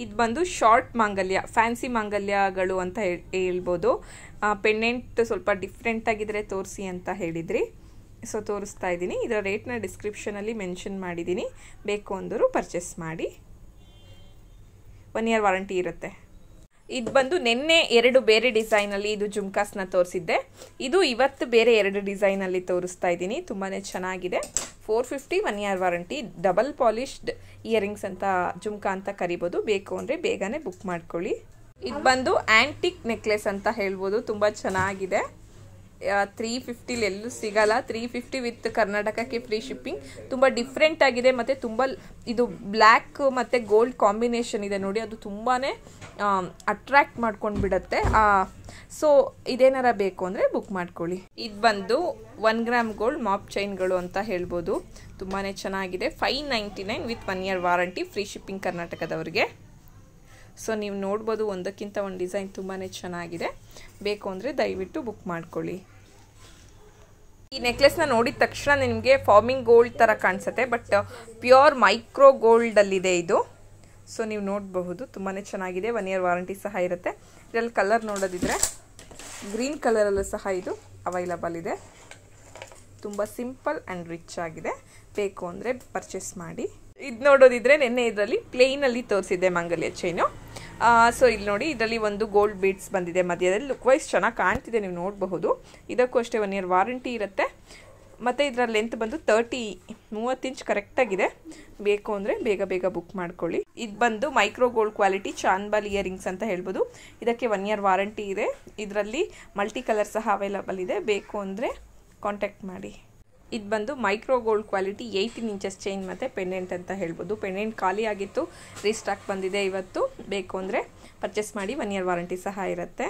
ಇದು ಬಂದು ಶಾರ್ಟ್ ಮಾಂಗಲ್ಯ, ಫ್ಯಾನ್ಸಿ ಮಾಂಗಲ್ಯಗಳು ಅಂತ ಹೇಳ್ಬೋದು. ಪೆಂಡೆಂಟ್ ಸ್ವಲ್ಪ ಡಿಫ್ರೆಂಟ್ ಆಗಿದ್ರೆ ತೋರಿಸಿ ಅಂತ ಹೇಳಿದ್ರಿ, ಸೊ ತೋರಿಸ್ತಾ ಇದ್ದೀನಿ. ಇದರ ರೇಟ್ನ ಡಿಸ್ಕ್ರಿಪ್ಷನಲ್ಲಿ ಮೆನ್ಷನ್ ಮಾಡಿದ್ದೀನಿ, ಬೇಕು ಅಂದರೂ ಪರ್ಚೇಸ್ ಮಾಡಿ. 1 year ವಾರಂಟಿ ಇರುತ್ತೆ. ಇದು ಬಂದು ನಿನ್ನೆ 2 ಬೇರೆ ಡಿಸೈನಲ್ಲಿ ಇದು ಜುಮ್ಕಾಸ್ನ ತೋರಿಸಿದ್ದೆ. ಇದು ಇವತ್ತು ಬೇರೆ 2 ಡಿಸೈನಲ್ಲಿ ತೋರಿಸ್ತಾ ಇದ್ದೀನಿ. ತುಂಬಾ ಚೆನ್ನಾಗಿದೆ. 450 1 year warranty, double polished earrings ಅಂತ ಜುಮ್ಕಾ ಅಂತ ಕರಿಬೋದು. ಬೇಕು ಅಂದರೆ ಬೇಗನೆ ಬುಕ್ ಮಾಡ್ಕೊಳ್ಳಿ. ಇದು ಬಂದು ಆ್ಯಂಟಿಕ್ ನೆಕ್ಲೆಸ್ ಅಂತ ಹೇಳ್ಬೋದು. ತುಂಬ ಚೆನ್ನಾಗಿದೆ. 350 ಎಲ್ಲೂ ಸಿಗಲ್ಲ. 350 ವಿತ್ ಕರ್ನಾಟಕಕ್ಕೆ ಫ್ರೀ ಶಿಪ್ಪಿಂಗ್. ತುಂಬ ಡಿಫ್ರೆಂಟ್ ಆಗಿದೆ ಮತ್ತು ತುಂಬ ಇದು ಬ್ಲ್ಯಾಕ್ ಮತ್ತು ಗೋಲ್ಡ್ ಕಾಂಬಿನೇಷನ್ ಇದೆ ನೋಡಿ, ಅದು ತುಂಬಾ ಅಟ್ರಾಕ್ಟ್ ಮಾಡ್ಕೊಂಡು ಬಿಡುತ್ತೆ. ಸೊ ಇದೇನಾರ ಬೇಕು ಅಂದರೆ ಬುಕ್ ಮಾಡ್ಕೊಳ್ಳಿ. ಇದು ಬಂದು 1 ಗ್ರಾಮ್ ಗೋಲ್ಡ್ ಮಾಪ್ ಚೈನ್ಗಳು ಅಂತ ಹೇಳ್ಬೋದು. ತುಂಬಾ ಚೆನ್ನಾಗಿದೆ. 599 with 1 year warranty, free shipping ಕರ್ನಾಟಕದವ್ರಿಗೆ. ಸೊ ನೀವು ನೋಡ್ಬೋದು, ಒಂದಕ್ಕಿಂತ ಒಂದು ಡಿಸೈನ್ ತುಂಬಾ ಚೆನ್ನಾಗಿದೆ. ಬೇಕು ಅಂದರೆ ದಯವಿಟ್ಟು ಬುಕ್ ಮಾಡ್ಕೊಳ್ಳಿ. ಈ ನೆಕ್ಲೆಸ್ನ ನೋಡಿದ ತಕ್ಷಣ ನಿಮಗೆ ಫಾರ್ಮಿಂಗ್ ಗೋಲ್ಡ್ ಥರ ಕಾಣಿಸುತ್ತೆ, ಬಟ್ ಪ್ಯೂರ್ ಮೈಕ್ರೋ ಗೋಲ್ಡಲ್ಲಿದೆ ಇದು. ಸೊ ನೀವು ನೋಡಬಹುದು, ತುಂಬಾ ಚೆನ್ನಾಗಿದೆ. 1 year ವಾರಂಟಿ ಸಹ ಇರುತ್ತೆ. ಇದರಲ್ಲಿ ಕಲರ್ ನೋಡೋದಿದ್ರೆ ಗ್ರೀನ್ ಕಲರಲ್ಲೂ ಸಹ ಇದು ಅವೈಲಬಲ್ ಇದೆ. ತುಂಬ ಸಿಂಪಲ್ ಆ್ಯಂಡ್ ರಿಚ್ ಆಗಿದೆ. ಬೇಕು ಅಂದರೆ ಪರ್ಚೇಸ್ ಮಾಡಿ. ಇದು ನೋಡೋದಿದ್ರೆ ನಿನ್ನೆ ಇದರಲ್ಲಿ ಪ್ಲೇನಲ್ಲಿ ತೋರಿಸಿದ್ದೆ ಮಂಗಲ್ಯ ಚೈನು. ಸೊ ಇಲ್ಲಿ ನೋಡಿ, ಇದರಲ್ಲಿ ಒಂದು ಗೋಲ್ಡ್ ಬೀಡ್ಸ್ ಬಂದಿದೆ ಮಧ್ಯದಲ್ಲಿ. ಲುಕ್ ವೈಸ್ ಚೆನ್ನಾಗಿ ಕಾಣ್ತಿದೆ, ನೀವು ನೋಡಬಹುದು. ಇದಕ್ಕೂ ಅಷ್ಟೇ 1 year ವಾರಂಟಿ ಇರುತ್ತೆ. ಮತ್ತು ಇದರ ಲೆಂತ್ ಬಂದು 30 ಇಂಚ್ ಕರೆಕ್ಟಾಗಿದೆ. ಬೇಕು ಅಂದರೆ ಬೇಗ ಬುಕ್ ಮಾಡ್ಕೊಳ್ಳಿ. ಇದು ಬಂದು ಮೈಕ್ರೋ ಗೋಲ್ಡ್ ಕ್ವಾಲಿಟಿ ಚಾನ್ಬಾಲ್ ಇಯರಿಂಗ್ಸ್ ಅಂತ ಹೇಳ್ಬೋದು. ಇದಕ್ಕೆ 1 year ವಾರಂಟಿ ಇದೆ. ಇದರಲ್ಲಿ ಮಲ್ಟಿ ಕಲರ್ ಸಹ ಅವೈಲಬಲ್ ಇದೆ. ಬೇಕು ಅಂದರೆ ಕಾಂಟ್ಯಾಕ್ಟ್ ಮಾಡಿ. ಇದು ಬಂದು micro gold quality 18 inches chain ಮತ್ತು ಪೆಂಡೆಂಟ್ ಅಂತ ಹೇಳ್ಬೋದು. ಪೆಂಡೆಂಟ್ ಖಾಲಿ ಆಗಿತ್ತು, ರೀಸ್ಟಾಕ್ ಬಂದಿದೆ ಇವತ್ತು. ಬೇಕು ಅಂದರೆ ಪರ್ಚೇಸ್ ಮಾಡಿ. 1 year ವಾರಂಟಿ ಸಹ ಇರುತ್ತೆ.